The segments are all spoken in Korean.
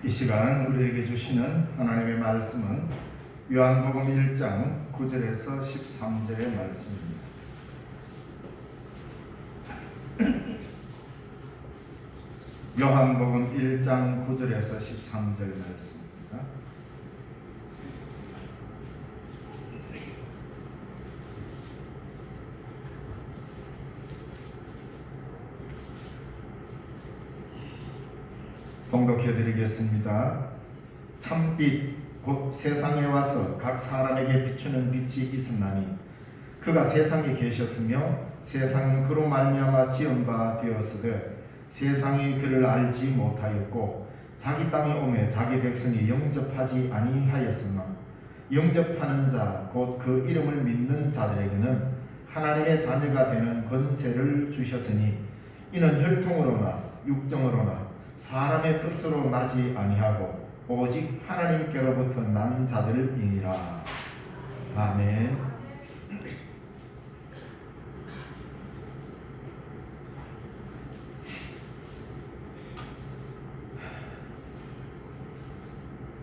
이 시간 우리에게 주시는 하나님의 말씀은 요한복음 1장 9절에서 13절의 말씀입니다. 요한복음 1장 9절에서 13절 말씀입니다. 봉독해 드리겠습니다. 참빛 곧 세상에 와서 각 사람에게 비추는 빛이 있었나니 그가 세상에 계셨으며 세상은 그로 말미암아 지은 바 되었으되 세상이 그를 알지 못하였고 자기 땅에 오매 자기 백성이 영접하지 아니하였으나 영접하는 자 곧 그 이름을 믿는 자들에게는 하나님의 자녀가 되는 권세를 주셨으니 이는 혈통으로나 육정으로나 사람의 뜻으로 나지 아니하고 오직 하나님께로부터 난 자들이니라. 아멘.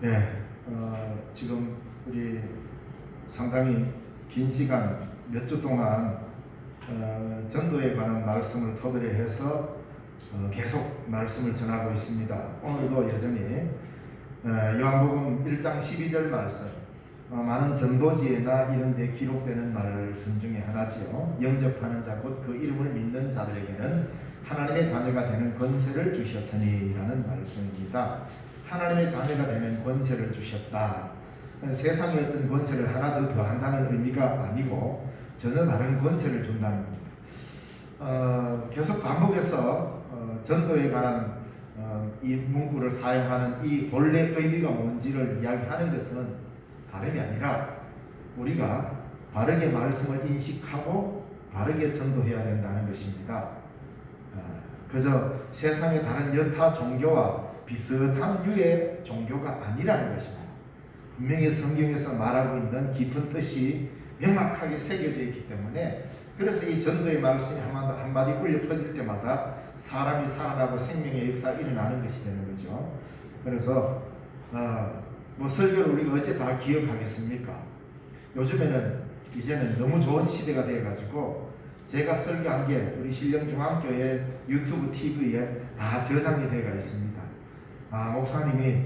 네, 지금 우리 상당히 긴 시간 몇 주 동안 전도에 관한 말씀을 토대로 해서 계속 말씀을 전하고 있습니다. 오늘도 여전히 요한복음 1장 12절 말씀, 많은 전도지에나 이런 데 기록되는 말씀 중에 하나지요. 영접하는 자 곧 그 이름을 믿는 자들에게는 하나님의 자녀가 되는 권세를 주셨으니 라는 말씀입니다. 하나님의 자녀가 되는 권세를 주셨다. 세상의 어떤 권세를 하나 더 더한다는 의미가 아니고 전혀 다른 권세를 준다는 겁니다. 계속 반복해서 전도에 관한 이 문구를 사용하는 이 본래 의미가 뭔지를 이야기하는 것은 다름이 아니라 우리가 바르게 말씀을 인식하고 바르게 전도해야 된다는 것입니다. 그저 세상의 다른 여타 종교와 비슷한 유의 종교가 아니라는 것입니다. 분명히 성경에서 말하고 있는 깊은 뜻이 명확하게 새겨져 있기 때문에 그래서 이 전도의 말씀이 한마디 울려 퍼질 때마다 사람이 살아나고 생명의 역사가 일어나는 것이 되는 거죠. 그래서 뭐 설교를 우리가 어째 다 기억하겠습니까? 요즘에는 이제는 너무 좋은 시대가 되어가지고 제가 설교한 게 우리 신령중앙교회 유튜브 TV에 다 저장이 되어 있습니다. 목사님이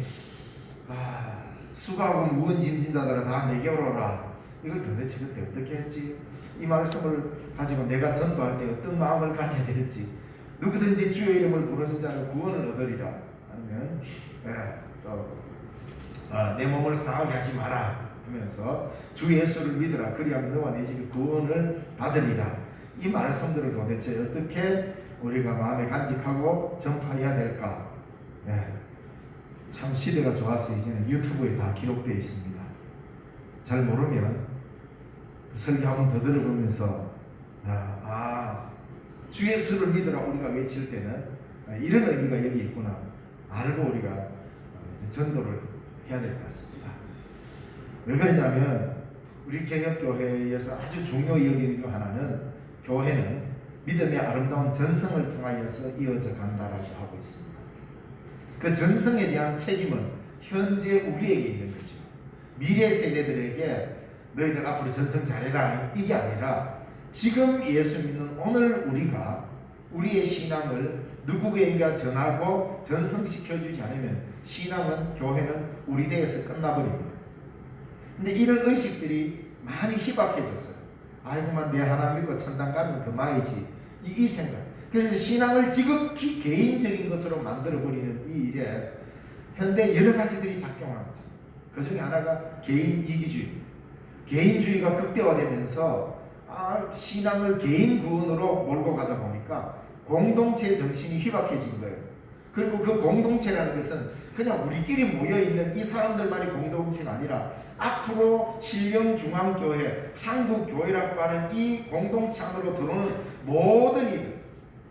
수고하고 무거운 짐진 자들아 다 내게로 오라. 이걸 도대체 그때 어떻게 했지? 이 말씀을 가지고 내가 전도할 때 어떤 마음을 가져야 될지, 누구든지 주의 이름을 부르는 자는 구원을 얻으리라. 아니면 내 몸을 상하게 하지 마라 하면서 주 예수를 믿으라. 그리하면 너와 내 집이 구원을 받으리라. 이 말씀들을 도대체 어떻게 우리가 마음에 간직하고 전파해야 될까? 참 시대가 좋아서 이제는 유튜브에 다 기록되어 있습니다. 잘 모르면 설교 한번 더 들어보면서 주 예수를 믿으라 우리가 외칠 때는 이런 의미가 여기 있구나 알고 우리가 전도를 해야 될 것 같습니다. 왜 그러냐면 우리 개혁교회에서 아주 중요히 여기는 것 하나는 교회는 믿음의 아름다운 전승을 통하여서 이어져 간다라고 하고 있습니다. 그 전승에 대한 책임은 현재 우리에게 있는 거죠. 미래 세대들에게 너희들 앞으로 전승 잘해라 이게 아니라 지금 예수 믿는 오늘 우리가 우리의 신앙을 누구에게 전하고 전승시켜주지 않으면 신앙은 교회는 우리 대에서 끝나버립니다. 근데 이런 의식들이 많이 희박해졌어요. 아이고만 내 하나 믿고 천당 가면 그만이지 이 생각. 그래서 신앙을 지극히 개인적인 것으로 만들어버리는 이 일에 현대 여러 가지들이 작용하는 거죠. 그 중에 하나가 개인 이기주의. 개인주의가 극대화되면서 신앙을 개인 구원으로 몰고 가다 보니까 공동체 정신이 희박해진 거예요. 그리고 그 공동체라는 것은 그냥 우리끼리 모여있는 이 사람들만이 공동체가 아니라 앞으로 신령중앙교회, 한국교회라고 하는 이 공동체 안으로 들어오는 모든 이들,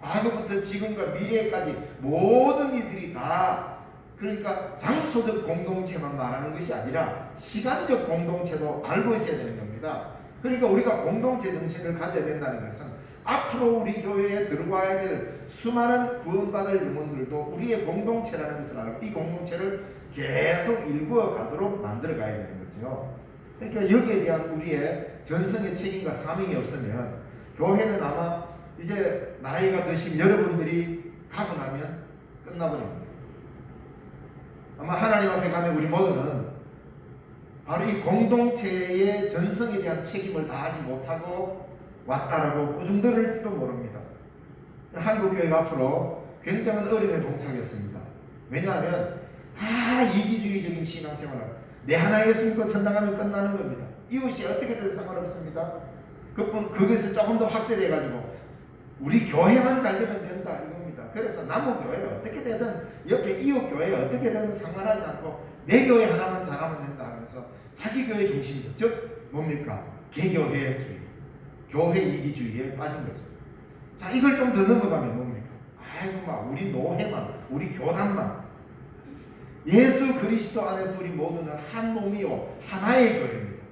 과거부터 지금과 미래까지 모든 이들이 다 그러니까 장소적 공동체만 말하는 것이 아니라 시간적 공동체도 알고 있어야 되는 겁니다. 그러니까 우리가 공동체 정신을 가져야 된다는 것은 앞으로 우리 교회에 들어와야 될 수많은 구원받을 영혼들도 우리의 공동체라는 것을 알고 이 공동체를 계속 일구어 가도록 만들어 가야 되는 거죠. 그러니까 여기에 대한 우리의 전성의 책임과 사명이 없으면 교회는 아마 이제 나이가 드신 여러분들이 가고 나면 끝나버립니다. 아마 하나님 앞에 가면 우리 모두는 바로 이 공동체의 전성에 대한 책임을 다하지 못하고 왔다라고 꾸중들을지도 모릅니다. 한국교회가 앞으로 굉장한 어려움에 봉착했습니다. 왜냐하면 다 이기주의적인 신앙생활을 내 하나 예수 믿고 천당 가면 끝나는 겁니다. 이웃이 어떻게든 상관없습니다. 그것이 조금 더 확대돼가지고 우리 교회만 잘 되면 된다 이겁니다. 그래서 남의 교회 어떻게 되든 옆에 이웃 교회 어떻게 되든 상관하지 않고 내 교회 하나만 잘하면 된다 하면서 자기 교회 중심적, 즉 뭡니까? 개교회주의, 교회 이기주의에 빠진 거죠. 자, 이걸 좀 더 넘어가면 뭡니까? 아이고 막 우리 노회만, 우리 교단만, 예수 그리스도 안에서 우리 모두는 한 몸이요 하나의 교회입니다.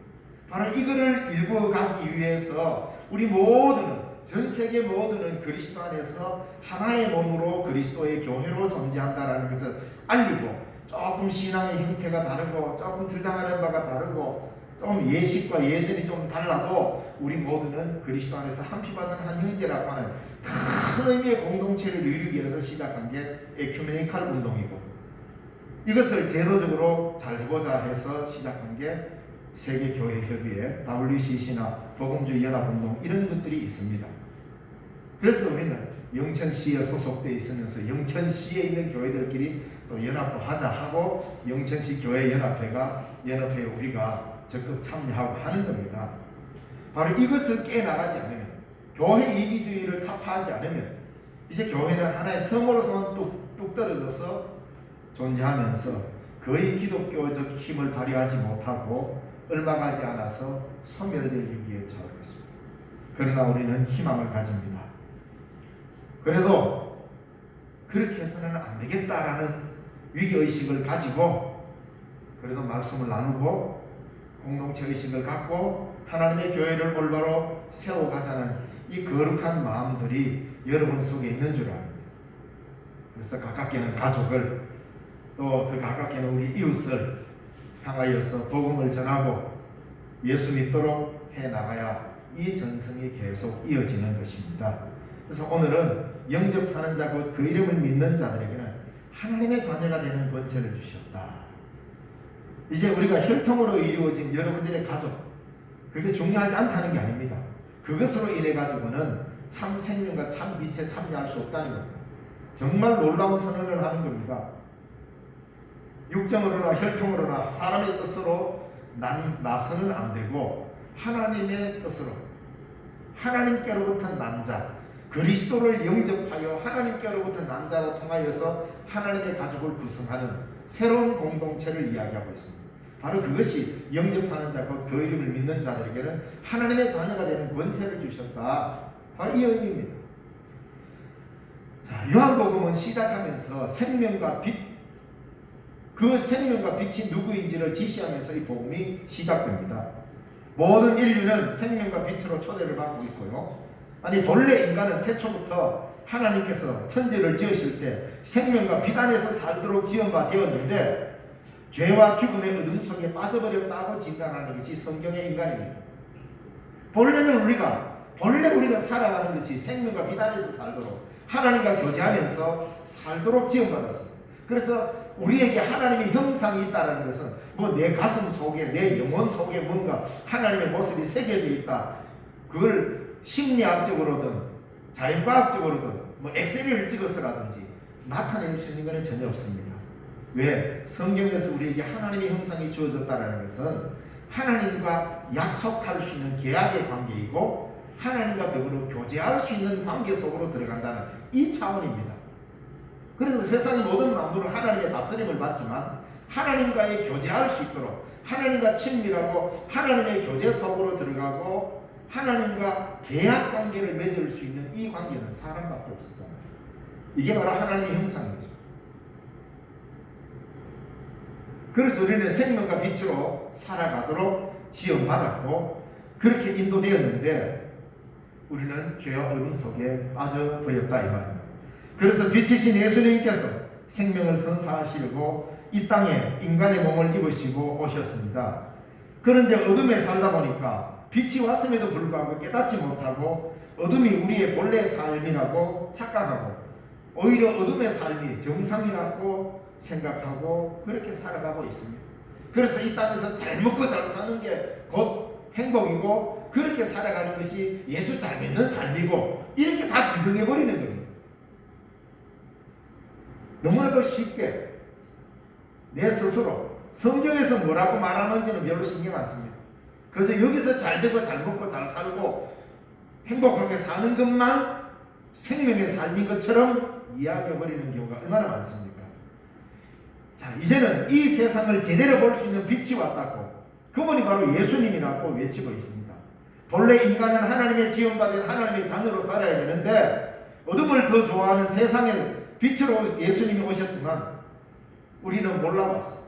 바로 이거를 일구어 가기 위해서 우리 모두는, 전 세계 모두는 그리스도 안에서 하나의 몸으로 그리스도의 교회로 존재한다라는 것을 알리고, 조금 신앙의 형태가 다르고 조금 주장하는 바가 다르고 좀 예식과 예전이 좀 달라도 우리 모두는 그리스도 안에서 한 피 받은 한 형제라고 하는 큰 의미의 공동체를 이루기 위해서 시작한 게 에큐메니칼 운동이고, 이것을 제도적으로 잘 해보자 해서 시작한 게 세계교회협의회, WCC나 복음주의 연합운동 이런 것들이 있습니다. 그래서 우리는 영천시에 소속되어 있으면서 영천시에 있는 교회들끼리 또 연합도 하자 하고 영천시 교회연합회에 우리가 적극 참여하고 하는 겁니다. 바로 이것을 깨나가지 않으면, 교회 이기주의를 타파하지 않으면 이제 교회는 하나의 성으로서만 뚝 떨어져서 존재하면서 거의 기독교적 힘을 발휘하지 못하고 얼마 가지 않아서 소멸될 위기에 처할 것입니다. 그러나 우리는 희망을 가집니다. 그래도 그렇게 해서는 안 되겠다라는 위기의식을 가지고 그래도 말씀을 나누고 공동체의식을 갖고 하나님의 교회를 올바로 세워가자는 이 거룩한 마음들이 여러분 속에 있는 줄 압니다. 그래서 가깝게는 가족을, 또 더 가깝게는 우리 이웃을 향하여서 복음을 전하고 예수 믿도록 해나가야 이 전성이 계속 이어지는 것입니다. 그래서 오늘은 영접하는 자, 곧 그 이름을 믿는 자들에게는 하나님의 자녀가 되는 권세를 주셨다. 이제 우리가 혈통으로 이루어진 여러분들의 가족, 그게 중요하지 않다는 게 아닙니다. 그것으로 인해 가지고는 참 생명과 참 빛에 참여할 수 없다는 겁니다. 정말 놀라운 선언을 하는 겁니다. 육정으로나 혈통으로나 사람의 뜻으로 나서는 안 되고 하나님의 뜻으로, 하나님께로부터 난 자, 그리스도를 영접하여 하나님께로부터 난 자로 통하여서 하나님의 가족을 구성하는 새로운 공동체를 이야기하고 있습니다. 바로 그것이 영접하는 자, 곧 그 이름을 믿는 자들에게는 하나님의 자녀가 되는 권세를 주셨다. 바로 이 의미입니다. 자, 요한복음은 시작하면서 생명과 빛, 그 생명과 빛이 누구인지를 지시하면서 이 복음이 시작됩니다. 모든 인류는 생명과 빛으로 초대를 받고 있고요. 아니 본래 인간은 태초부터 하나님께서 천지를 지으실 때 생명과 빛 안에서 살도록 지은 바 되었는데 죄와 죽음의 어둠 속에 빠져버렸다고 진단하는 것이 성경의 인간입니다. 본래는 우리가 살아가는 것이 생명과 빛 안에서 살도록, 하나님과 교제하면서 살도록 지음받았습니다. 그래서 우리에게 하나님의 형상이 있다는 것은 뭐 내 가슴 속에, 내 영혼 속에 뭔가 하나님의 모습이 새겨져 있다, 그걸 심리학적으로든 자연과학적으로든 뭐 엑셀을 찍어서라든지 나타낼 수 있는 것은 전혀 없습니다. 왜? 성경에서 우리에게 하나님의 형상이 주어졌다는 것은 하나님과 약속할 수 있는 계약의 관계이고 하나님과 더불어 교제할 수 있는 관계 속으로 들어간다는 이 차원입니다. 그래서 세상의 모든 만물은 하나님의 다스림을 받지만 하나님과의 교제할 수 있도록, 하나님과 친밀하고 하나님의 교제 속으로 들어가고 하나님과 계약 관계를 맺을 수 있는 이 관계는 사람밖에 없었잖아요. 이게 바로 하나님의 형상이죠. 그래서 우리는 생명과 빛으로 살아가도록 지원받았고 그렇게 인도되었는데, 우리는 죄와 어둠 속에 빠져버렸다 이 말입니다. 그래서 빛이신 예수님께서 생명을 선사하시려고 이 땅에 인간의 몸을 입으시고 오셨습니다. 그런데 어둠에 살다 보니까 빛이 왔음에도 불구하고 깨닫지 못하고 어둠이 우리의 본래 삶이라고 착각하고 오히려 어둠의 삶이 정상이라고 생각하고 그렇게 살아가고 있습니다. 그래서 이 땅에서 잘 먹고 잘 사는 게 곧 행복이고 그렇게 살아가는 것이 예수 잘 믿는 삶이고 이렇게 다 규정해버리는 겁니다. 너무나도 쉽게 내 스스로 성경에서 뭐라고 말하는지는 별로 신경 안 씁니다. 그래서 여기서 잘 되고 잘 먹고 잘 살고 행복하게 사는 것만 생명의 삶인 것처럼 이야기해버리는 경우가 얼마나 많습니까? 자, 이제는 이 세상을 제대로 볼 수 있는 빛이 왔다고 그분이 바로 예수님이라고 외치고 있습니다. 본래 인간은 하나님의 지음받은 하나님의 자녀로 살아야 되는데 어둠을 더 좋아하는 세상의 빛으로 예수님이 오셨지만 우리는 몰라봤어요.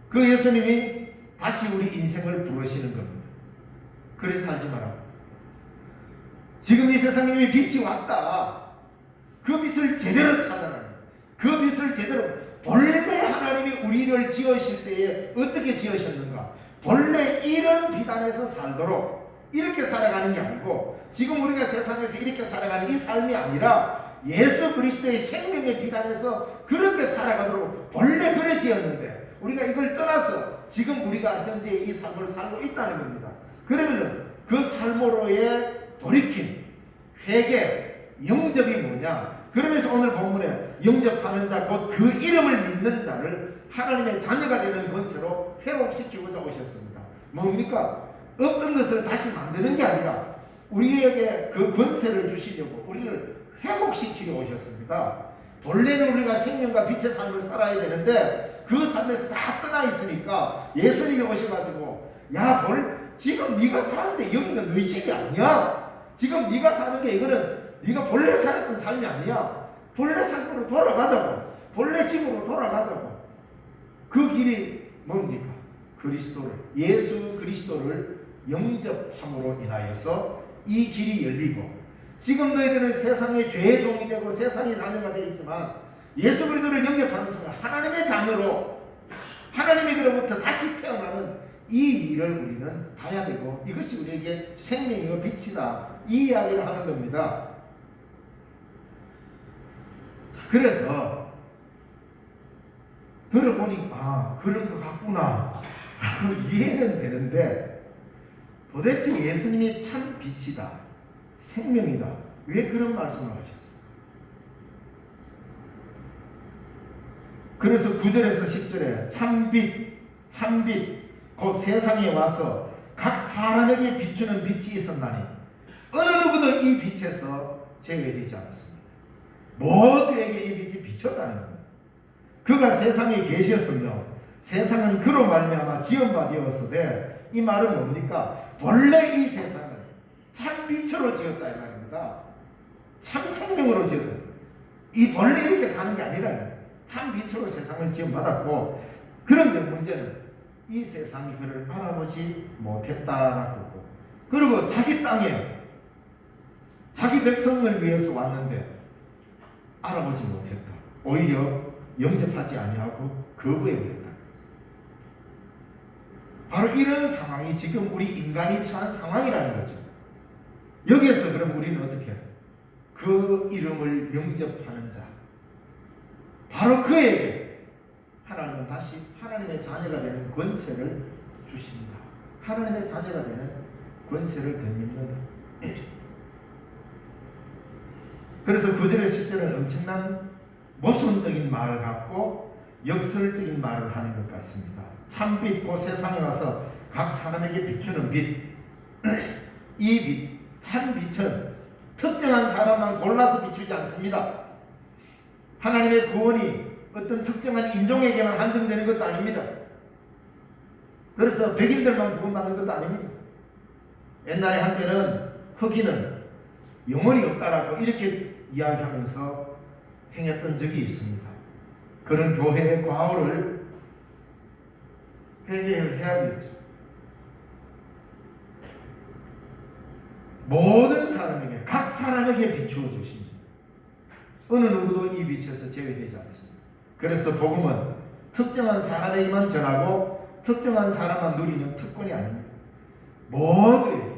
그 예수님이 다시 우리 인생을 부르시는 겁니다. 그래 살지 마라. 지금 이 세상에 이미 빛이 왔다. 그 빛을 제대로 찾아라. 그 빛을 제대로 본래 하나님이 우리를 지으실 때에 어떻게 지으셨는가? 본래 이런 빛 안에서 살도록 이렇게 살아가는 게 아니고 지금 우리가 세상에서 이렇게 살아가는 이 삶이 아니라 예수 그리스도의 생명의 빛 안에서 그렇게 살아가도록 본래 그래 지었는데 우리가 이걸 떠나서 지금 우리가 현재 이 삶을 살고 있다는 겁니다. 그러면은 그 삶으로의 돌이킴, 회개, 영접이 뭐냐? 그러면서 오늘 본문에 영접하는 자, 곧 그 이름을 믿는 자를 하나님의 자녀가 되는 권세로 회복시키고자 오셨습니다. 뭡니까? 없던 것을 다시 만드는 게 아니라 우리에게 그 권세를 주시려고 우리를 회복시키려 오셨습니다. 본래는 우리가 생명과 빛의 삶을 살아야 되는데 그 삶에서 다 떠나 있으니까 예수님이 오셔가지고 야, 지금 네가 사는데 여기가 너희 집이 아니야. 지금 네가 사는 게 이거는 네가 본래 살았던 삶이 아니야. 본래 삶으로 돌아가자고. 본래 집으로 돌아가자고. 그 길이 뭡니까? 그리스도를, 예수 그리스도를 영접함으로 인하여서 이 길이 열리고 지금 너희들은 세상의 죄의 종이 되고 세상의 자녀가 되어 있지만 예수 그리스도를 영접하는 순간 하나님의 자녀로 하나님에게로부터 다시 태어나는 이 일을 우리는 봐야 되고 이것이 우리에게 생명이고 빛이다. 이 이야기를 하는 겁니다. 그래서 들어보니 그런 것 같구나 라고 이해는 되는데 도대체 예수님이 참 빛이다, 생명이다, 왜 그런 말씀을 하셨어요? 그래서 9절에서 10절에 참빛 곧 세상에 와서 각 사람에게 비추는 빛이 있었나니 어느 누구도 이 빛에서 제외되지 않았습니다. 모두에게 이 빛이 비쳤다는 겁니다. 그가 세상에 계셨으며 세상은 그로 말미암아 지은 되었으되 이 말은 뭡니까? 본래 이 세상은 참 빛으로 지었다 이 말입니다. 참 생명으로 지었다. 이 본래 이렇게 사는 게 아니라 참 빛으로 세상을 지음받았고 그런데 문제는 이 세상이 그를 알아보지 못했다라고. 그리고 자기 땅에 자기 백성을 위해서 왔는데 알아보지 못했다. 오히려 영접하지 아니하고 거부해버렸다. 바로 이런 상황이 지금 우리 인간이 처한 상황이라는 거죠. 여기에서 그럼 우리는 어떻게 해요? 그 이름을 영접하는 자, 바로 그에게 하나님은 다시 하나님의 자녀가 되는 권세를 주십니다. 하나님의 자녀가 되는 권세를 덧입는다. 그래서 9절의 10절은 엄청난 모순적인 말 같고 역설적인 말을 하는 것 같습니다. 참빛, 세상에 와서 각 사람에게 비추는 빛. 이 빛, 참빛은 특정한 사람만 골라서 비추지 않습니다. 하나님의 구원이 어떤 특정한 인종에게만 한정되는 것도 아닙니다. 그래서 백인들만 구원받는 것도 아닙니다. 옛날에 한때는 흑인은 영혼이 없다라고 이렇게 이야기하면서 행했던 적이 있습니다. 그런 교회의 과오를 회개를 해야겠죠. 모든 사람에게, 각 사람에게 비추어 주십니다. 어느 누구도 이 빛에서 제외되지 않습니다. 그래서 복음은 특정한 사람에게만 전하고 특정한 사람만 누리는 특권이 아닙니다. 모두에게.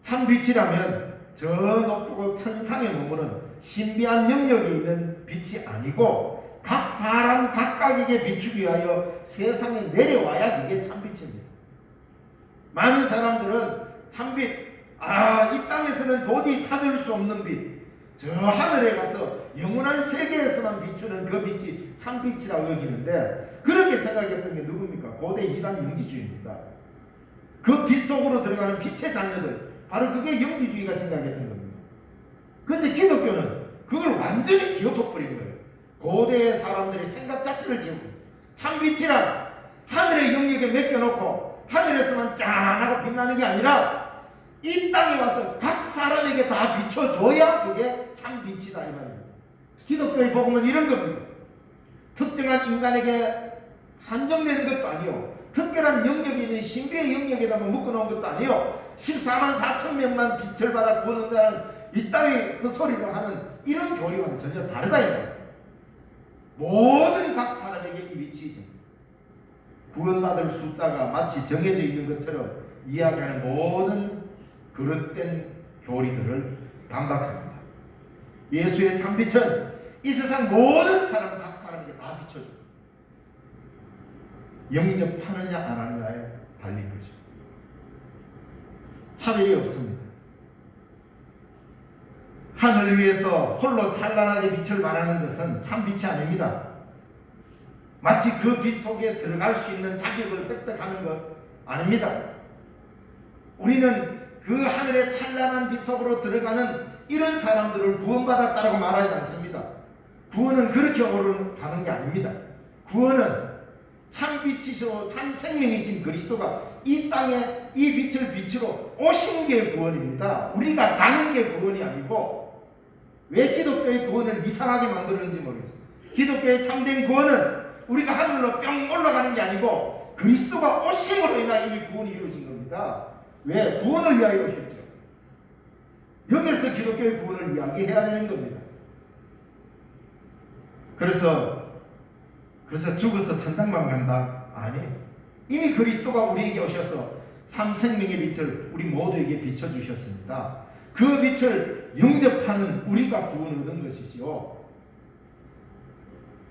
참 빛이라면 저 높고 천상에 머무는 신비한 영역에 있는 빛이 아니고 각 사람 각각에게 비추기 위하여 세상에 내려와야 그게 참빛입니다. 많은 사람들은 참빛, 이 땅에서는 도저히 찾을 수 없는 빛, 저 하늘에 가서 영원한 세계에서만 비추는 그 빛이 참빛이라고 여기는데, 그렇게 생각했던 게 누굽니까? 고대 이단 영지주의입니다. 그 빛 속으로 들어가는 빛의 자녀들, 바로 그게 영지주의가 생각했던 겁니다. 그런데 기독교는 그걸 완전히 뒤엎어버린 거예요. 고대의 사람들의 생각 자체를 뒤엎고, 참빛이란 하늘의 영역에 맡겨놓고 하늘에서만 짠하고 빛나는 게 아니라 이 땅에 와서 각 사람에게 다 비춰줘야 그게 참빛이다 이 말입니다. 기독교의 복음은 이런 겁니다. 특정한 인간에게 한정되는 것도 아니요, 특별한 영역에 있는 신비의 영역에다가 묶어놓은 것도 아니요, 14만 4천 명만 빛을 받아 구원한다는 이 땅의 그 소리를 하는 이런 교리와는 전혀 다르다 이 말입니다. 모든 각 사람에게 이 빛이죠. 구원받을 숫자가 마치 정해져 있는 것처럼 이야기하는 모든 그릇된 교리들을 반박합니다. 예수의 참빛은 이 세상 모든 사람, 각 사람에게 다 비춰줍니다. 영접하느냐 안 하느냐에 달린 거죠. 차별이 없습니다. 하늘 위에서 홀로 찬란하게 빛을 발하는 것은 참빛이 아닙니다. 마치 그 빛 속에 들어갈 수 있는 자격을 획득하는 것 아닙니다. 우리는 그 하늘의 찬란한 빛 속으로 들어가는 이런 사람들을 구원받았다고 말하지 않습니다. 구원은 그렇게 가는 게 아닙니다. 구원은 참빛이시고 참생명이신 그리스도가 이 땅에 이 빛을 빛으로 오신 게 구원입니다. 우리가 가는 게 구원이 아니고, 왜 기독교의 구원을 이상하게 만드는지 모르겠어요. 기독교의 참된 구원은 우리가 하늘로 뿅 올라가는 게 아니고 그리스도가 오심으로 인하여 이미 구원이 이루어진 겁니다. 왜? 구원을 위하여 오셨죠. 여기서 기독교의 구원을 이야기해야 되는 겁니다. 그래서 죽어서 천당만 간다? 아니에요. 이미 그리스도가 우리에게 오셔서 참생명의 빛을 우리 모두에게 비춰주셨습니다. 그 빛을 영접하는 우리가 구원을 얻은 것이지요.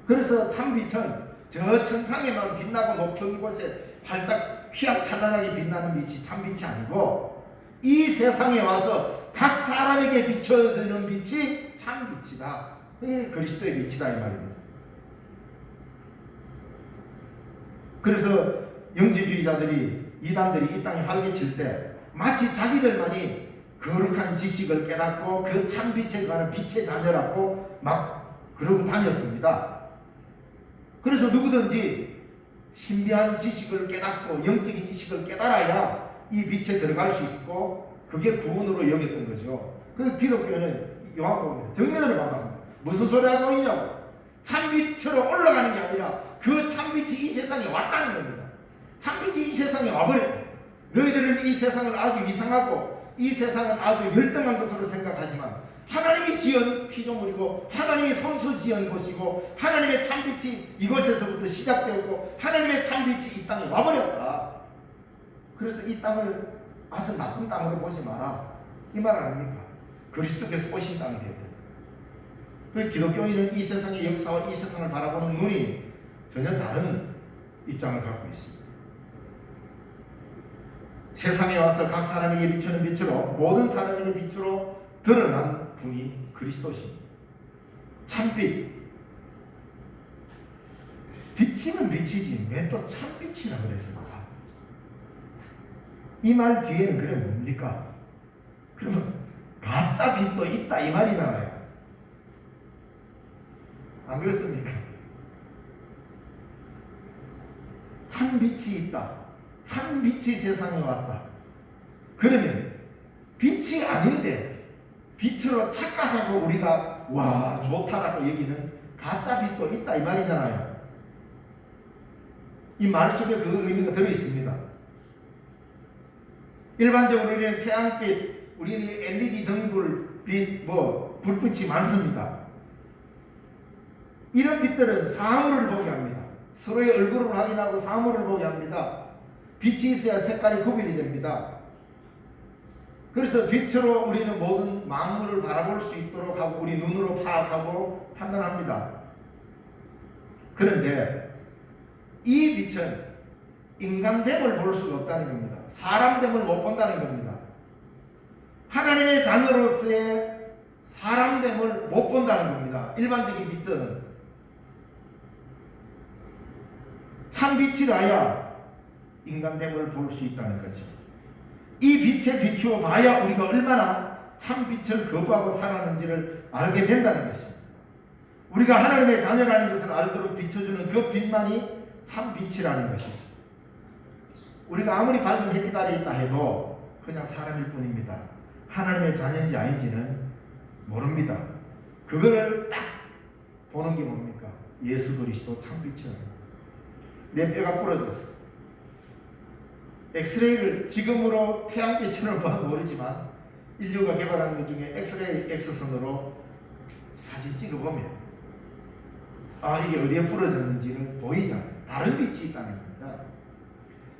그래서 참빛은 저 천상에만 빛나고 높은 곳에 활짝 휘황찬란하게 빛나는 빛이 참빛이 아니고, 이 세상에 와서 각 사람에게 비춰지는 빛이 참빛이다. 이게 그리스도의 빛이다 이 말입니다. 그래서 영지주의자들이, 이단들이 이 땅에 활개칠 때 마치 자기들만이 거룩한 지식을 깨닫고 그 참빛에 관한 빛의 자녀라고 막 그러고 다녔습니다. 그래서 누구든지 신비한 지식을 깨닫고 영적인 지식을 깨달아야 이 빛에 들어갈 수 있고, 그게 구원으로 여겼던 거죠. 그 기독교는 요한복음에 정면으로 반박합니다. 무슨 소리 하고 있냐고. 참빛으로 올라가는 게 아니라 그 참빛이 이 세상에 왔다는 겁니다. 참빛이 이 세상에 와버렸고, 너희들은 이 세상을 아주 이상하고 이 세상은 아주 열등한 것으로 생각하지만 하나님이 지은 피조물이고 하나님이 손수 지은 곳이고 하나님의 참빛이 이곳에서부터 시작되었고 하나님의 참빛이 이 땅에 와버렸다. 그래서 이 땅을 아주 나쁜 땅으로 보지 마라, 이 말 아닙니까? 그리스도께서 오신 땅이 되었다. 그 기독교인은 이 세상의 역사와 이 세상을 바라보는 눈이 전혀 다른 입장을 갖고 있습니다. 세상에 와서 각 사람에게 비추는 빛으로, 모든 사람에게 빛으로 드러난 분이 그리스도십니다. 참빛. 빛이면 빛이지 왜 또 참빛이라 그랬을까? 이 말 뒤에는 그래 뭡니까? 그러면 가짜 빛도 있다 이 말이잖아요. 안 그렇습니까? 참빛이 있다. 참빛이 세상에 왔다. 그러면 빛이 아닌데 빛으로 착각하고 우리가 와 좋다라고 여기는 가짜 빛도 있다 이 말이잖아요. 이 말 속에 그 의미가 들어있습니다. 일반적으로 우리는 태양빛, 우리는 LED 등불빛, 불빛이 많습니다. 이런 빛들은 사물을 보게 합니다. 서로의 얼굴을 확인하고 사물을 보게 합니다. 빛이 있어야 색깔이 구별이 됩니다. 그래서 빛으로 우리는 모든 만물을 바라볼 수 있도록 하고 우리 눈으로 파악하고 판단합니다. 그런데 이 빛은 인간됨을 볼 수가 없다는 겁니다. 사람됨을 못 본다는 겁니다. 하나님의 자녀로서의 사람됨을 못 본다는 겁니다. 일반적인 빛들은 참 빛이라야 인간됨을 볼 수 있다는 거죠. 이 빛에 비추어 봐야 우리가 얼마나 참 빛을 거부하고 살았는지를 알게 된다는 것입니다. 우리가 하나님의 자녀라는 것을 알도록 비춰주는 그 빛만이 참 빛이라는 것이죠. 우리가 아무리 밝은 햇빛 아래 있다 해도 그냥 사람일 뿐입니다. 하나님의 자녀인지 아닌지는 모릅니다. 그거를 딱 보는 게 뭡니까? 예수 그리스도 참 빛이라는 내 뼈가 부러졌어. 엑스레이를 지금으로 태양빛으로 봐도 모르지만 인류가 개발한 것 중에 엑스레이 X선으로 사진 찍어보면 이게 어디에 부러졌는지는 보이잖아요. 다른 빛이 있다는 겁니다.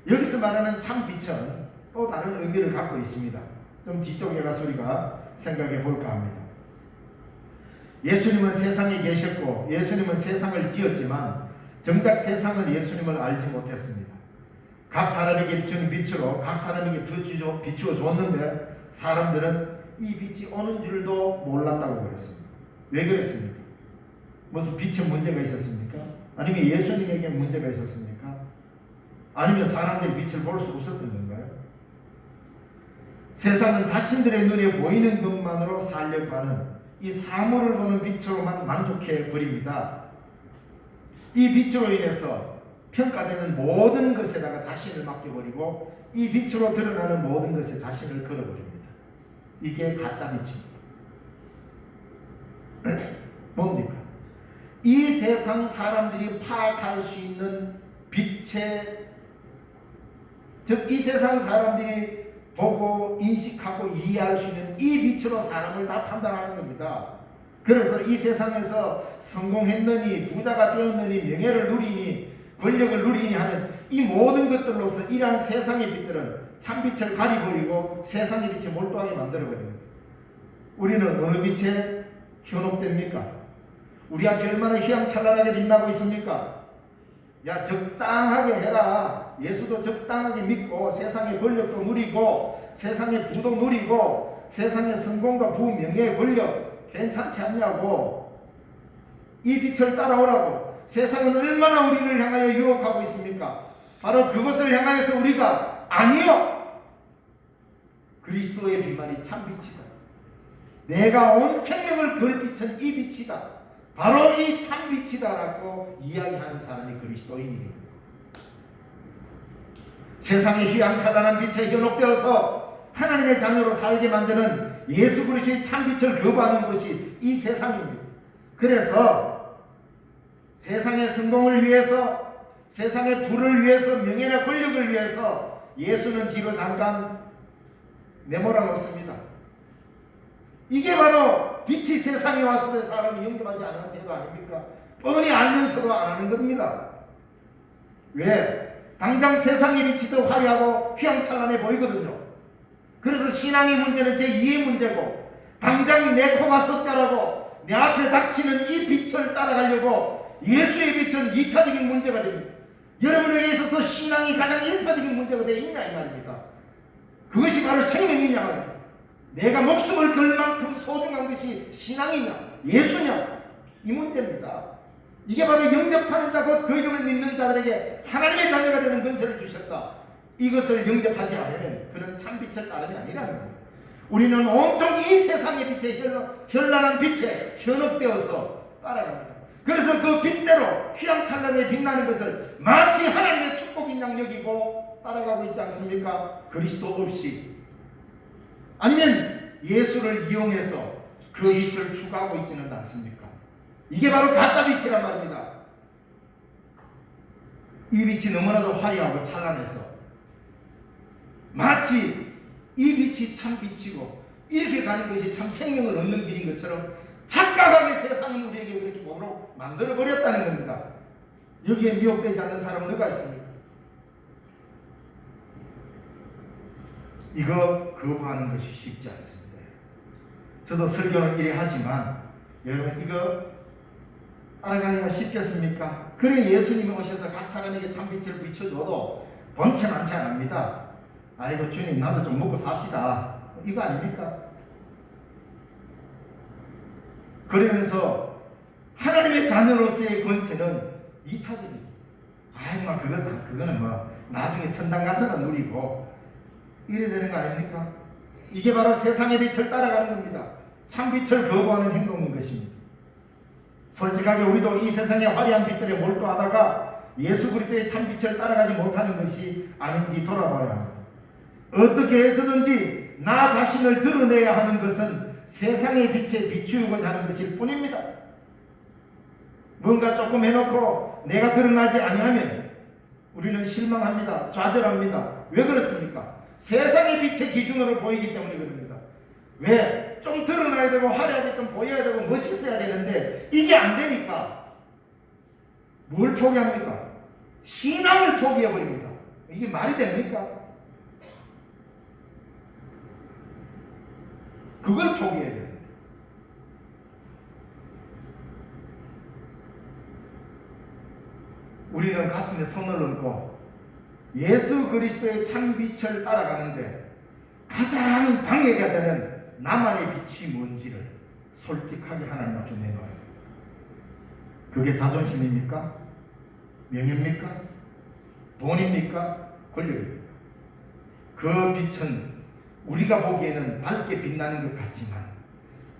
여기서 말하는 참 빛은 또 다른 의미를 갖고 있습니다. 좀 뒤쪽에 가서 우리가 생각해 볼까 합니다. 예수님은 세상에 계셨고 예수님은 세상을 지었지만 정작 세상은 예수님을 알지 못했습니다. 각 사람에게 비추는 빛으로 각 사람에게 비추어 줬는데 사람들은 이 빛이 오는 줄도 몰랐다고 그랬습니다. 왜 그랬습니까? 무슨 빛에 문제가 있었습니까? 아니면 예수님에게 문제가 있었습니까? 아니면 사람들이 빛을 볼 수 없었던 건가요? 세상은 자신들의 눈에 보이는 것만으로 살려고 하는 이 사물을 보는 빛으로만 만족해 버립니다. 이 빛으로 인해서 평가되는 모든 것에다가 자신을 맡겨버리고 이 빛으로 드러나는 모든 것에 자신을 걸어버립니다. 이게 가짜 빛입니다. 뭡니까? 이 세상 사람들이 파악할 수 있는 빛의, 즉 이 세상 사람들이 보고 인식하고 이해할 수 있는 이 빛으로 사람을 다 판단하는 겁니다. 그래서 이 세상에서 성공했느니 부자가 되었느니 명예를 누리니 권력을 누리니 하는 이 모든 것들로서 이러한 세상의 빛들은 참빛을 가리버리고 세상의 빛에 몰두하게 만들어버립니다. 우리는 어느 빛에 현혹됩니까? 우리 앞에 얼마나 휘황찬란하게 빛나고 있습니까? 야, 적당하게 해라. 예수도 적당하게 믿고 세상의 권력도 누리고 세상의 부도 누리고 세상의 성공과 부, 명예, 권력 괜찮지 않냐고. 이 빛을 따라오라고. 세상은 얼마나 우리를 향하여 유혹하고 있습니까? 바로 그것을 향하여서 우리가 아니요, 그리스도의 빛만이 참 빛이다. 내가 온 생명을 걸 빛은 이 빛이다. 바로 이 참 빛이다라고 이야기하는 사람이 그리스도인입니다. 세상의 휘황찬란한 빛에 현혹되어서 하나님의 자녀로 살게 만드는 예수 그리스도의 참 빛을 거부하는 것이 이 세상입니다. 그래서 세상의 성공을 위해서, 세상의 부를 위해서, 명예나 권력을 위해서 예수는 뒤로 잠깐 내몰아 놓습니다. 이게 바로 빛이 세상에 왔을 때 사람이 영접하지 않은 태도 아닙니까? 뻔히 알면서도 안 하는 겁니다. 왜? 당장 세상의 빛이 더 화려하고 휘황찬란해 보이거든요. 그래서 신앙의 문제는 제2의 문제고, 당장 내 코가 석자라고 내 앞에 닥치는 이 빛을 따라가려고 예수의 빛은 2차적인 문제가 됩니다. 여러분에게 있어서 신앙이 가장 1차적인 문제가 되어 있냐 이 말입니까? 그것이 바로 생명이냐 말입니다. 내가 목숨을 걸 만큼 소중한 것이 신앙이냐 예수냐 이 문제입니다. 이게 바로 영접하는 자 곧 그 이름을 믿는 자들에게 하나님의 자녀가 되는 권세를 주셨다. 이것을 영접하지 않으면 그는 참빛을 따름이 아니라는 겁니다. 우리는 온통 이 세상의 빛에 현란한 빛에 현혹되어서 따라갑니다. 그래서 그 빛대로 휘황찬란하게 빛나는 것을 마치 하나님의 축복인 양 여기고 따라가고 있지 않습니까? 그리스도 없이, 아니면 예수를 이용해서 그 빛을 추구하고 있지는 않습니까? 이게 바로 가짜 빛이란 말입니다. 이 빛이 너무나도 화려하고 찬란해서 마치 이 빛이 참 빛이고 이렇게 가는 것이 참 생명을 얻는 길인 것처럼 착각하게 세상은 우리에게 그렇게 몸으로 만들어버렸다는 겁니다. 여기에 미혹되지 않는 사람은 누가 있습니까? 이거 거부하는 것이 쉽지 않습니다. 저도 설교는 이래 하지만 여러분 이거 따라가기가 쉽겠습니까? 그래 예수님이 오셔서 각 사람에게 참빛을 비춰줘도 본체 많지 않습니다. 아이고 주님 나도 좀 먹고 삽시다. 이거 아닙니까? 그러면서 하나님의 자녀로서의 권세는 2차적입니다. 아이고 그거는 뭐 나중에 천당 가서는 누리고 이래 되는 거 아닙니까? 이게 바로 세상의 빛을 따라가는 겁니다. 참빛을 거부하는 행동인 것입니다. 솔직하게 우리도 이 세상의 화려한 빛들에 몰두하다가 예수 그리스도의 참빛을 따라가지 못하는 것이 아닌지 돌아봐야 합니다. 어떻게 해서든지 나 자신을 드러내야 하는 것은 세상의 빛에 비추고자 하는 것일 뿐입니다. 뭔가 조금 해놓고 내가 드러나지 아니하면 우리는 실망합니다. 좌절합니다. 왜 그렇습니까? 세상의 빛의 기준으로 보이기 때문에 그럽니다. 왜? 좀 드러나야 되고 화려하게 좀 보여야 되고 멋있어야 되는데 이게 안 되니까 뭘 포기합니까? 신앙을 포기해버립니다. 이게 말이 됩니까? 그걸 포기해야 되는데 우리는 가슴에 손을 얹고 예수 그리스도의 참빛을 따라가는데 가장 방해가 되는 나만의 빛이 뭔지를 솔직하게 하나님 앞에 내놓아야 됩니다. 그게 자존심입니까? 명예입니까? 돈입니까? 권력입니까? 그 빛은 우리가 보기에는 밝게 빛나는 것 같지만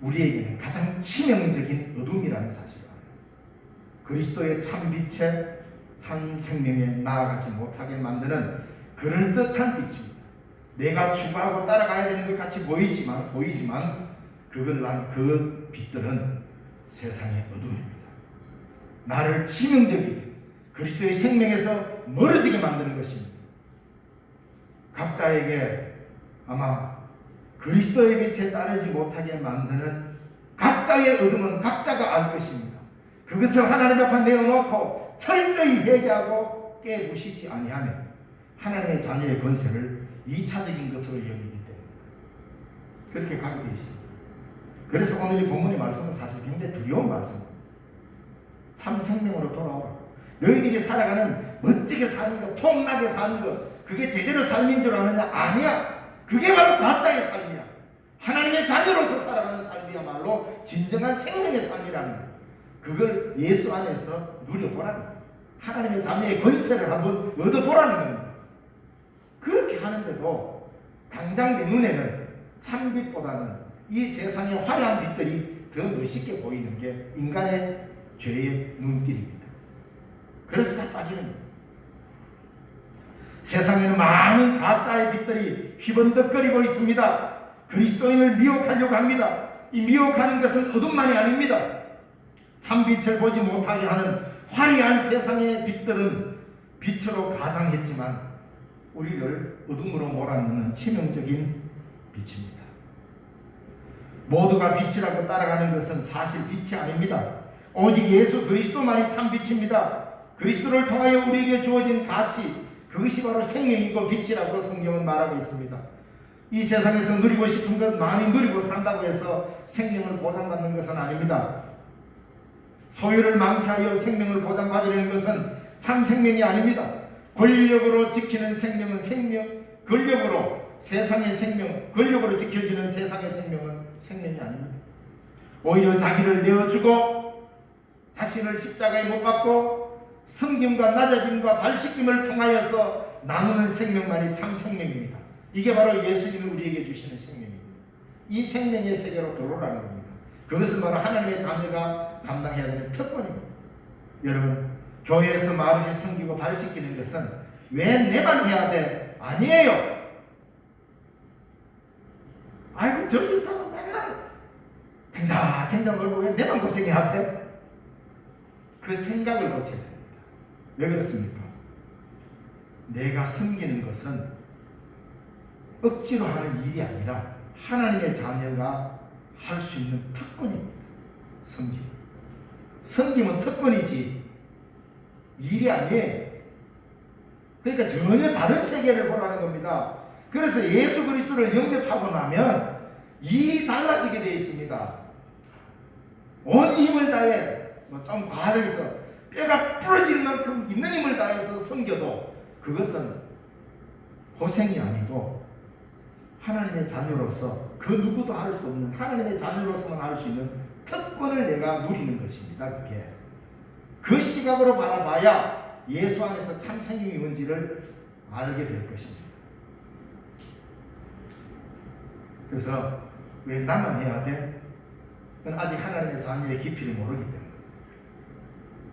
우리에게는 가장 치명적인 어둠이라는 사실을 알아요. 그리스도의 참빛에 참 생명에 나아가지 못하게 만드는 그럴듯한 빛입니다. 내가 추구하고 따라가야 되는 것 같이 보이지만 그 빛들은 세상의 어둠입니다. 나를 치명적이게 그리스도의 생명에서 멀어지게 만드는 것입니다. 각자에게 아마 그리스도의 빛에 따르지 못하게 만드는 각자의 어둠은 각자가 알 것입니다. 그것을 하나님 앞에 내어놓고 철저히 회개하고 깨부시지 아니하면 하나님의 자녀의 권세를 2차적인 것으로 여기기 때문에 그렇게 가게 되어 있습니다. 그래서 오늘 이 본문의 말씀은 사실 굉장히 두려운 말씀입니다. 참 생명으로 돌아오라. 너희들이 살아가는 멋지게 사는 것, 폭나게 사는 것, 그게 제대로 삶인 줄 아느냐? 아니야. 그게 바로 가짜의 삶이야. 하나님의 자녀로서 살아가는 삶이야말로 진정한 생명의 삶이라는 것. 그걸 예수 안에서 누려보라는 거예요. 하나님의 자녀의 권세를 한번 얻어보라는 겁니다. 그렇게 하는데도 당장 내 눈에는 참빛보다는 이 세상의 화려한 빛들이 더 멋있게 보이는 게 인간의 죄의 눈길입니다. 그래서 다 빠지는 거예요. 세상에는 많은 가짜의 빛들이 휘번덕거리고 있습니다. 그리스도인을 미혹하려고 합니다. 이 미혹하는 것은 어둠만이 아닙니다. 참빛을 보지 못하게 하는 화려한 세상의 빛들은 빛으로 가장했지만 우리를 어둠으로 몰아넣는 치명적인 빛입니다. 모두가 빛이라고 따라가는 것은 사실 빛이 아닙니다. 오직 예수 그리스도만이 참 빛입니다. 그리스도를 통하여 우리에게 주어진 가치, 그것이 바로 생명이고 빛이라고 성경은 말하고 있습니다. 이 세상에서 누리고 싶은 것 많이 누리고 산다고 해서 생명을 보장받는 것은 아닙니다. 소유를 많게 하여 생명을 보장받으려는 것은 참 생명이 아닙니다. 권력으로 지키는 생명은 권력으로 세상의 생명, 권력으로 지켜지는 세상의 생명은 생명이 아닙니다. 오히려 자기를 내어주고 자신을 십자가에 못 박고 섬김과 낮아짐과 발씻김을 통하여서 나누는 생명만이 참 생명입니다. 이게 바로 예수님이 우리에게 주시는 생명입니다. 이 생명의 세계로 들어오라는 겁니다. 그것은 바로 하나님의 자녀가 감당해야 되는 특권입니다. 여러분, 교회에서 마르게 섬기고 발씻기는 것은 왜 내만 해야 돼? 아니에요. 아이고 저질 사람 맨날 댕장 놀고 왜 내만 고생해야 돼? 그 생각을 고쳐야 됩니다. 왜 그렇습니까? 내가 섬기는 것은 억지로 하는 일이 아니라 하나님의 자녀가 할 수 있는 특권입니다. 섬김. 섬김은 특권이지 일이 아니에요. 그러니까 전혀 다른 세계를 보라는 겁니다. 그래서 예수 그리스도를 영접하고 나면 일이 달라지게 되어 있습니다. 온 힘을 다해, 좀 과하게서 뼈가 부러질 만큼 있는 힘을 다해서 섬겨도 그것은 고생이 아니고 하나님의 자녀로서 그 누구도 할 수 없는 하나님의 자녀로서만 할 수 있는 특권을 내가 누리는 것입니다. 그게 그 시각으로 바라봐야 예수 안에서 참 생명이 뭔지를 알게 될 것입니다. 그래서 왜 나만 해야 돼? 그건 아직 하나님의 자녀의 깊이를 모르기 때문에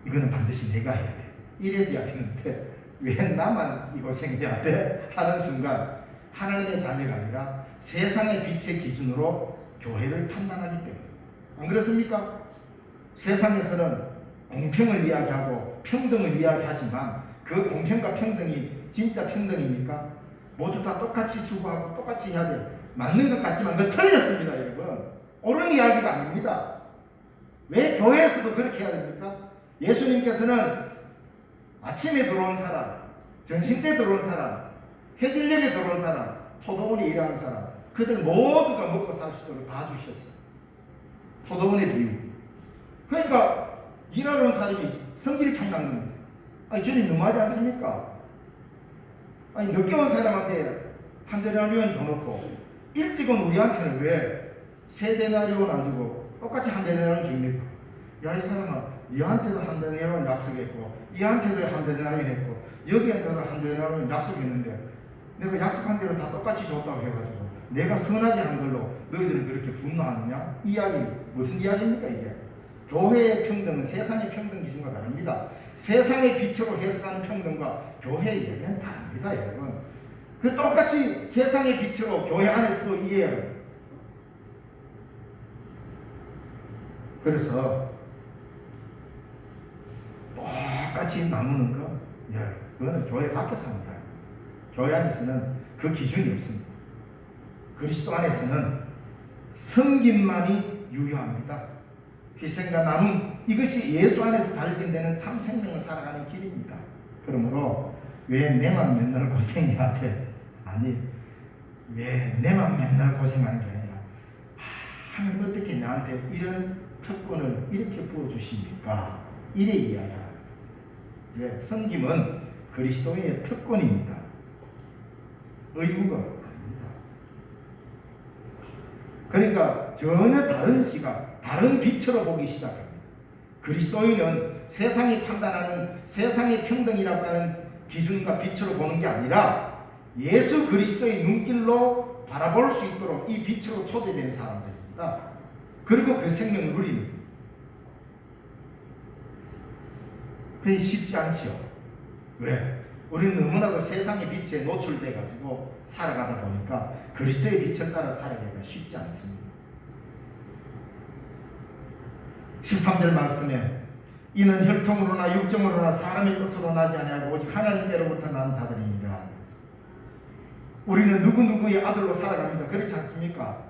이거는 반드시 내가 해야 돼. 이래 돼야 되는데 왜 나만 이 고생해야 돼? 하는 순간 하나님의 자녀가 아니라 세상의 빛의 기준으로 교회를 판단하기 때문에. 안 그렇습니까? 세상에서는 공평을 이야기하고 평등을 이야기하지만 그 공평과 평등이 진짜 평등입니까? 모두 다 똑같이 수고하고 똑같이 해야 돼. 맞는 것 같지만 그거 틀렸습니다, 여러분. 옳은 이야기가 아닙니다. 왜 교회에서도 그렇게 해야 됩니까? 예수님께서는 아침에 들어온 사람, 전신 때 들어온 사람, 해질녘에 들어온 사람, 포도원에 일하는 사람, 그들 모두가 먹고 살 수 있도록 다 주셨어요. 포도원의 비유. 그러니까 일하러 온 사람이 성질이 평난 겁니다. 아니 주님 너무하지 않습니까? 아니 늦게 온 사람한테 한 데나리온 줘놓고 일찍 온 우리한테는 왜 세 데나리온 안 주고 똑같이 한 데나리온 줍니까? 야 이 사람아, 니한테도 한 데나리온 약속했고 이한테도 한 데나리온 했고 여기한테도 한 데나리온 약속했는데 내가 약속한 대로 다 똑같이 줬다고 해가지고 내가 선하게 한 걸로 너희들은 그렇게 분노하느냐? 이 이야기 무슨 이야기입니까 이게? 교회의 평등은 세상의 평등 기준과 다릅니다. 세상의 빛으로 해석하는 평등과 교회의 이야기는 다릅니다, 여러분. 그 똑같이 세상의 빛으로 교회 안에서도 이해해요. 그래서 똑같이 나누는 거, 그거는 교회 밖에서 합니다. 교회 안에서는 그 기준이 없습니다. 그리스도 안에서는 섬김만이 유효합니다. 희생과 나눔, 이것이 예수 안에서 발견되는 참 생명을 살아가는 길입니다. 그러므로 왜 내만 맨날 고생해야 돼? 아니, 왜 내만 맨날 고생하는 게 아니라 하나님 어떻게 나한테 이런 특권을 이렇게 부어주십니까? 이래 이야기합니다. 왜? 섬김은 그리스도인의 특권입니다. 의무가 아닙니다. 그러니까 전혀 다른 시각, 다른 빛으로 보기 시작합니다. 그리스도인은 세상이 판단하는 세상의 평등이라고 하는 기준과 빛으로 보는 게 아니라 예수 그리스도의 눈길로 바라볼 수 있도록 이 빛으로 초대된 사람들입니다. 그리고 그 생명을 누리는 겁니다. 그게 쉽지 않지요. 왜? 우리는 너무나도 세상의 빛에 노출돼 가지고 살아가다 보니까 그리스도의 빛을 따라 살아가기가 쉽지 않습니다. 13절 말씀에 이는 혈통으로나 육정으로나 사람의 뜻으로 나지 아니하고 오직 하나님께로부터 난 자들이니라. 우리는 누구누구의 아들로 살아갑니다. 그렇지 않습니까?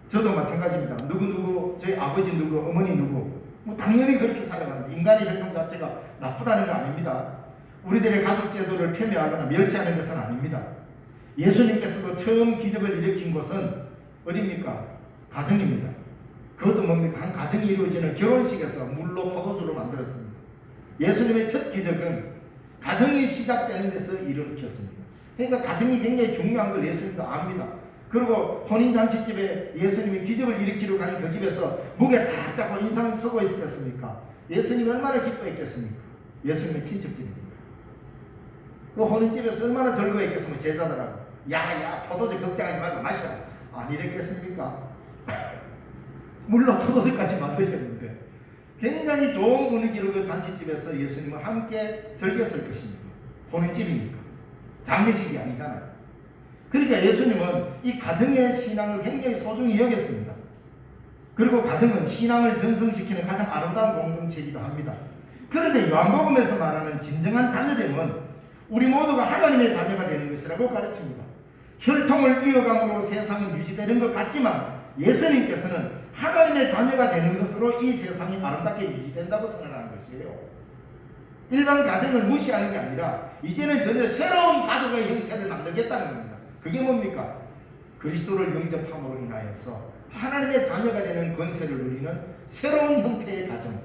저도 마찬가지입니다. 누구누구, 저희 아버지 누구, 어머니 누구, 당연히 그렇게 살아갑니다. 인간의 혈통 자체가 나쁘다는 거 아닙니다. 우리들의 가족 제도를 폄훼하거나 멸시하는 것은 아닙니다. 예수님께서도 처음 기적을 일으킨 곳은 어디입니까? 가정입니다. 그것도 뭡니까? 한 가정이 이루어지는 결혼식에서 물로 포도주로 만들었습니다. 예수님의 첫 기적은 가정이 시작되는 데서 일으켰습니다. 그러니까 가정이 굉장히 중요한 걸 예수님도 압니다. 그리고 혼인잔치집에 예수님이 기적을 일으키러 가는 그 집에서 무게 다 잡고 인상 쓰고 있었겠습니까? 예수님이 얼마나 기뻐했겠습니까? 예수님의 친척집이니까. 그 혼인집에서 얼마나 즐거워했겠습니까? 제자들하고 야야 포도주 걱정하지 말고 마시라. 안 이랬겠습니까? 물론 포도주까지 만드셨는데 굉장히 좋은 분위기로 그 잔치집에서 예수님은 함께 즐겼을 것입니다. 혼인집이니까. 장례식이 아니잖아요. 그러니까 예수님은 이 가정의 신앙을 굉장히 소중히 여겼습니다. 그리고 가정은 신앙을 전승시키는 가장 아름다운 공동체이기도 합니다. 그런데 요한복음에서 말하는 진정한 자녀됨은 우리 모두가 하나님의 자녀가 되는 것이라고 가르칩니다. 혈통을 이어감으로 세상은 유지되는 것 같지만 예수님께서는 하나님의 자녀가 되는 것으로 이 세상이 아름답게 유지된다고 선언하는 것이에요. 일반 가정을 무시하는 게 아니라 이제는 전혀 새로운 가족의 형태를 만들겠다는 겁니다. 그게 뭡니까? 그리스도를 영접함으로 인하여서 하나님의 자녀가 되는 권세를 누리는 새로운 형태의 가정.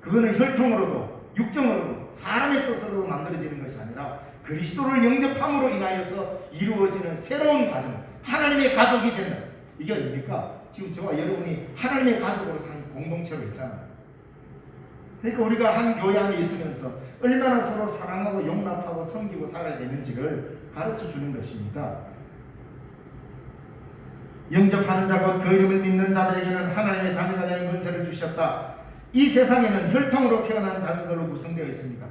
그거는 혈통으로도 육정으로도 사람의 뜻으로 만들어지는 것이 아니라 그리스도를 영접함으로 인하여서 이루어지는 새로운 가정, 하나님의 가족이 된다. 이게 뭡니까? 지금 저와 여러분이 하나님의 가족으로 산 공동체로 있잖아요. 그러니까 우리가 한 교회 안에 있으면서 얼마나 서로 사랑하고 용납하고 섬기고 살아야 되는지를 가르쳐 주는 것입니다. 영접하는 자고 그 이름을 믿는 자들에게는 하나님의 자녀가 되는 권세를 주셨다. 이 세상에는 혈통으로 태어난 자녀들로 구성되어 있습니다.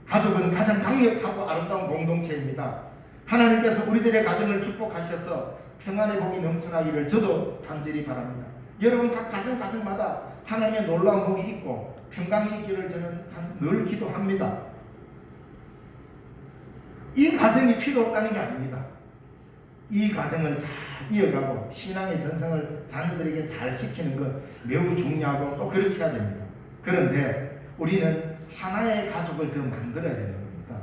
가족은 가장 강력하고 아름다운 공동체입니다. 하나님께서 우리들의 가정을 축복하셔서 평안의 복이 넘쳐나기를 저도 간절히 바랍니다. 여러분 각 가정마다 하나님의 놀라운 복이 있고 평강이 있기를 저는 늘 기도합니다. 이 가정이 필요 없다는 게 아닙니다. 이 가정을 잘 이어가고 신앙의 전승을 자녀들에게 잘 시키는 것 매우 중요하고 또 그렇게 해야 됩니다. 그런데 우리는 하나의 가족을 더 만들어야 되는 겁니다.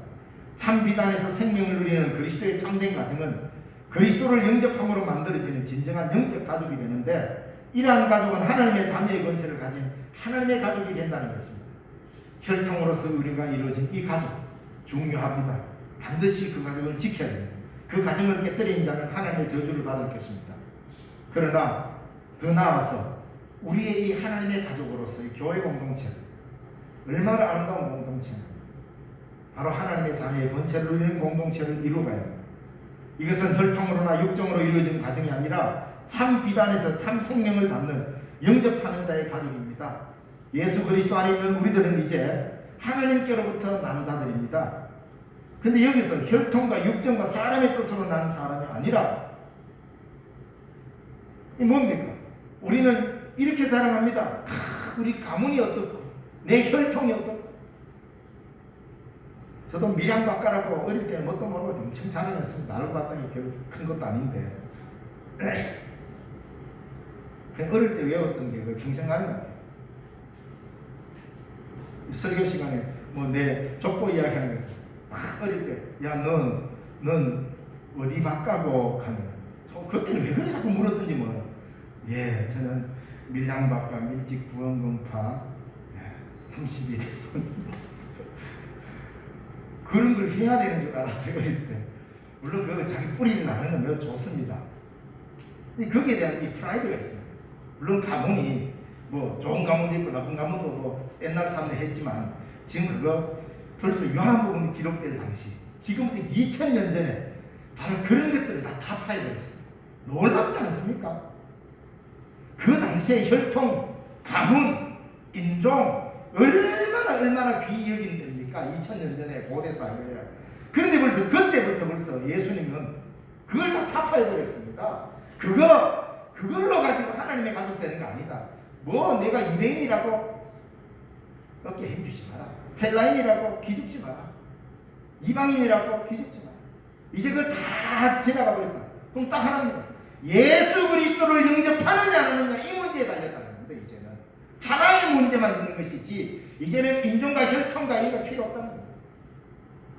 참 비단에서 생명을 누리는 그리스도의 참된 가정은 그리스도를 영접함으로 만들어지는 진정한 영적 가족이 되는데, 이러한 가족은 하나님의 자녀의 권세를 가진 하나님의 가족이 된다는 것입니다. 혈통으로서 우리가 이루어진 이 가족 중요합니다. 반드시 그 가족을 지켜야 됩니다. 그 가정을 깨뜨린 자는 하나님의 저주를 받을 것입니다. 그러나 더 나아가서 우리의 이 하나님의 가족으로서의 교회 공동체, 얼마나 아름다운 공동체입니다. 바로 하나님의 자녀의 권세를 누리는 공동체를 이루어가야 합니다. 이것은 혈통으로나 육정으로 이루어진 가정이 아니라 참 비단에서 참 생명을 받는 영접하는 자의 가족입니다. 예수 그리스도 안에 있는 우리들은 이제 하나님께로부터 난 자들입니다. 근데 여기서 혈통과 육정과 사람의 뜻으로 난 사람이 아니라 이 뭡니까? 우리는 이렇게 자랑합니다. 우리 가문이 어떻고 내 혈통이 어떻고. 저도 밀양박가라고 어릴 때는 뭣도 모르고 엄청 자랑했습니다. 나를 봤더니 별로 큰 것도 아닌데 그냥 어릴 때 외웠던 게 평생 가는 것 같아요. 설교 시간에 뭐 내 족보 이야기하는 거죠. 어릴 때, 야, 넌 어디 바까고 하면, 그때는 왜 그래 자꾸 물었던지 몰라. 예, 저는 밀양박가, 밀직 부원금파 32대 손입니다. 그런 걸 해야 되는 줄 알았어요, 어릴 때. 물론 그 자기 뿌리를 나는 건 매우 좋습니다. 거기에 대한 이 프라이드가 있어요. 물론 가문이 뭐 좋은 가문도 있고 나쁜 가문도 뭐 옛날 사람들 했지만 지금 그거 벌써 요한복음이 기록될 당시, 지금부터 2000년 전에 바로 그런 것들을 다 타파해버렸어요. 놀랍지 않습니까? 그 당시에 혈통, 가문, 인종 얼마나 귀히 여긴 됩니까? 2000년 전에 고대 사회에. 그런데 그때부터 벌써 예수님은 그걸 다 타파해버렸습니다. 그걸로 가지고 하나님의 가족 되는 거 아니다. 뭐 내가 유대인이라고 어깨 힘주지 마라. 헬라인이라고 기죽지 마라. 이방인이라고 기죽지 마라. 이제 그거 다 지나가 버렸다. 그럼 딱 하나입니다. 예수 그리스도를 영접하느냐 안 하느냐 이 문제에 달렸다는 겁니다. 이제는 하나의 문제만 있는 것이지 이제는 인종과 혈통과 이가 필요 없다는 겁니다.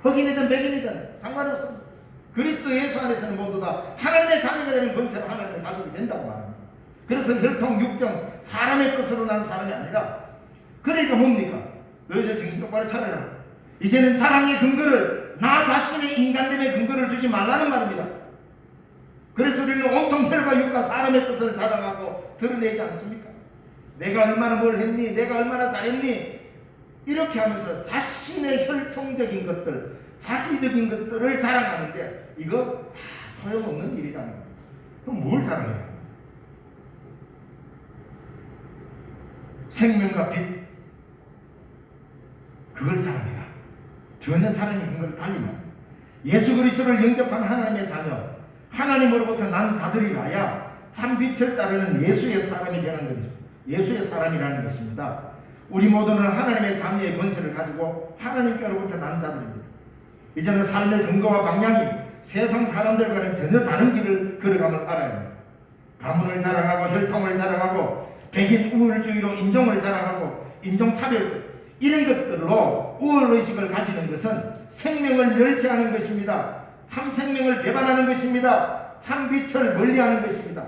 흑인이든 백인이든 상관없습니다. 그리스도 예수 안에서는 모두 다 하나님의 자녀가 되는 권세로 하나님의 가족이 된다고 말합니다. 그래서 혈통, 육정, 사람의 뜻으로 난 사람이 아니라, 그러니까 뭡니까? 너희들 정신 똑바로 차려라. 이제는 자랑의 근거를, 나 자신의 인간됨의 근거를 두지 말라는 말입니다. 그래서 우리는 온통 혈과 육과 사람의 뜻을 자랑하고 드러내지 않습니까? 내가 얼마나 뭘 했니? 내가 얼마나 잘했니? 이렇게 하면서 자신의 혈통적인 것들, 자기적인 것들을 자랑하는데 이거 다 소용없는 일이라는 거예요. 그럼 뭘 자랑해요? 생명과 빛, 그걸 자랑해라. 전혀 자랑이 그걸 달리면 예수 그리스도를 영접한 하나님의 자녀, 하나님으로부터 난 자들이라야 참 빛을 따르는 예수의 사람이 되는 것이죠. 예수의 사람이라는 것입니다. 우리 모두는 하나님의 자녀의 권세를 가지고 하나님께로부터 난 자들입니다. 이제는 삶의 근거와 방향이 세상 사람들과는 전혀 다른 길을 걸어감을 알아야 합니다. 가문을 자랑하고 혈통을 자랑하고 백인 우월주의로 인종을 자랑하고 인종차별 이런 것들로 우월의식을 가지는 것은 생명을 멸시하는 것입니다. 참 생명을 배반하는 것입니다. 참 빛을 멀리하는 것입니다.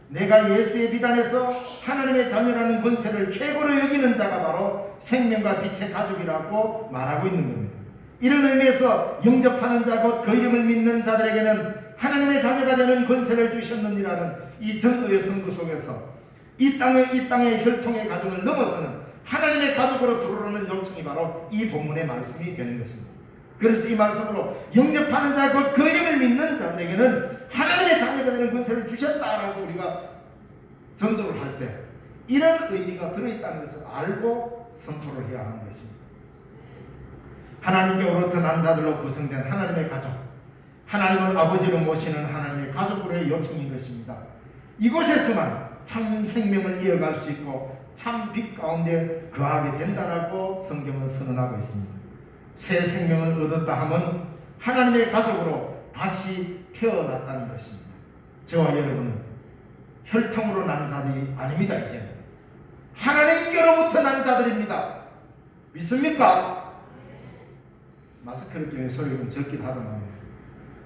내가 예수의 비단에서 하나님의 자녀라는 권세를 최고로 여기는 자가 바로 생명과 빛의 가족이라고 말하고 있는 겁니다. 이런 의미에서 영접하는 자 곧 그 이름을 믿는 자들에게는 하나님의 자녀가 되는 권세를 주셨느니라는 이 전도의 선고 속에서 이 땅의 혈통의 가정을 넘어서는 하나님의 가족으로 들어오는 요청이 바로 이 본문의 말씀이 되는 것입니다. 그래서 이 말씀으로 영접하는 자 곧 그 이름을 믿는 자들에게는 하나님의 자녀가 되는 권세를 주셨다라고 우리가 전도를 할 때 이런 의미가 들어있다는 것을 알고 선포를 해야 하는 것입니다. 하나님께로부터 난 자들로 구성된 하나님의 가족, 하나님을 아버지로 모시는 하나님의 가족으로의 요청인 것입니다. 이곳에서만 참 생명을 이어갈 수 있고 참 빛 가운데 거하게 된다라고 성경은 선언하고 있습니다. 새 생명을 얻었다 함은 하나님의 가족으로 다시 태어났다는 것입니다. 저와 여러분은 혈통으로 난 자들이 아닙니다. 이제는 하나님께로부터 난 자들입니다. 믿습니까? 마스크를 끼는 소리가 좀 적긴 하더만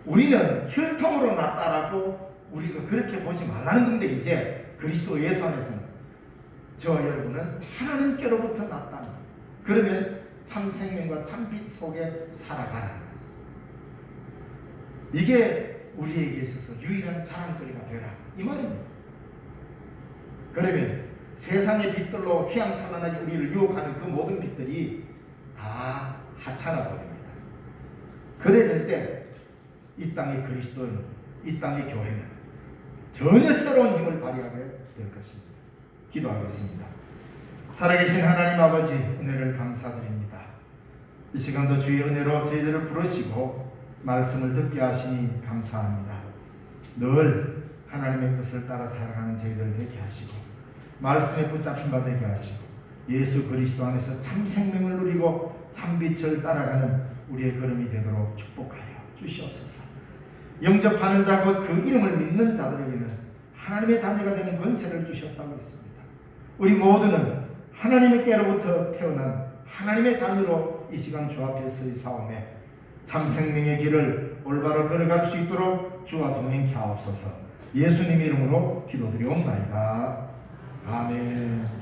우리는 혈통으로 났다라고 우리가 그렇게 보지 말라는 건데 이제 그리스도 예수 안에서는 저와 여러분은 하나님께로부터 났다. 그러면 참 생명과 참 빛 속에 살아가라는 거죠. 이게 우리에게 있어서 유일한 자랑거리가 되라 이 말입니다. 그러면 세상의 빛들로 휘황찬란하게 우리를 유혹하는 그 모든 빛들이 다 하찮아 보입니다. 그래 될 때 이 땅의 그리스도인은 이 땅의 교회는 전혀 새로운 힘을 발휘하게 될 것입니다. 기도하겠습니다. 살아계신 하나님 아버지 은혜를 감사드립니다. 이 시간도 주의 은혜로 저희들을 부르시고 말씀을 듣게 하시니 감사합니다. 늘 하나님의 뜻을 따라 살아가는 저희들 되게 하시고 말씀에 붙잡힌 바 되게 하시고 예수 그리스도 안에서 참 생명을 누리고 참 빛을 따라가는 우리의 걸음이 되도록 축복하여 주시옵소서. 영접하는 자 곧 그 이름을 믿는 자들에게는 하나님의 자녀가 되는 권세를 주셨다고 했습니다. 우리 모두는 하나님께로부터 태어난 하나님의 자녀로 이 시간 주 앞에 서이 싸움에 참 생명의 길을 올바로 걸어갈 수 있도록 주와 동행케 하옵소서. 예수님 이름으로 기도드리옵나이다. 아멘.